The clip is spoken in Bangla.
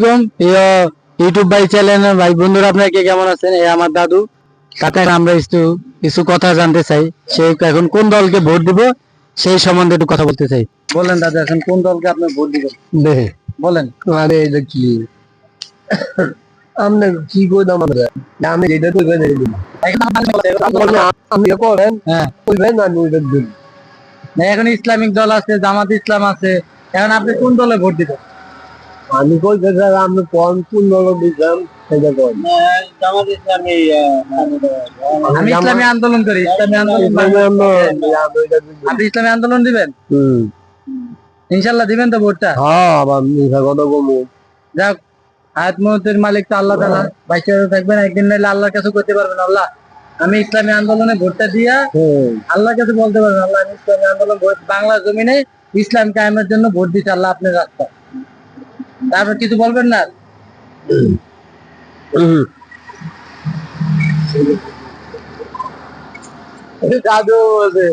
আলাইকুম প্রিয় ইউটিউব ভাই চ্যানেল ভাই বন্ধুরা, আপনারা কে কেমন আছেন? এই আমার দাদু তাতে আমরা একটু কিছু কথা জানতে চাই। সে এখন কোন দলকে ভোট দিব সেই সম্বন্ধে একটু কথা বলতে চাই। বলেন দাদা, এখন কোন দলকে আপনি ভোট দিবেন? বলেন। আরে এটা কি আমরা কি করলাম আমরা আমি যেটা তো আমি করেন হ্যাঁ, বলবেন না ওইটার জন্য না, এখন ইসলামিক দল আছে, জামাত ইসলাম আছে, এখন আপনি কোন দলে ভোট দিবেন? আমি কইতে স্যার আমি কোন কোন দল দিলাম সেটা করেন জামাত ইসলামী। আমি ইসলামী আন্দোলন করি, ইসলামী আন্দোলন। আপনি ইসলামী আন্দোলন দিবেন? ইনশাল্লাহ দিবেন তো ভোটটা? হ্যাঁ আবার মিশা কথা বলবো যাক, হায়াত মৌতের মালিক তো আল্লাহ তাআলা, বাইচে থাকবেন, একদিন নাইলে আল্লাহর কাছে করতে পারবেন, আল্লাহ আমি ইসলামী আন্দোলনে ভোটটা দিয়া আল্লাহর কাছে বলতে পারবেন, আল্লাহ আমি ইসলামী আন্দোলন বাংলা জমিনে ইসলাম কায়েমের জন্য ভোট দিতে, আল্লাহ আপনার রাস্তা। তারপর কিছু বলবেন না? দাদু বলছে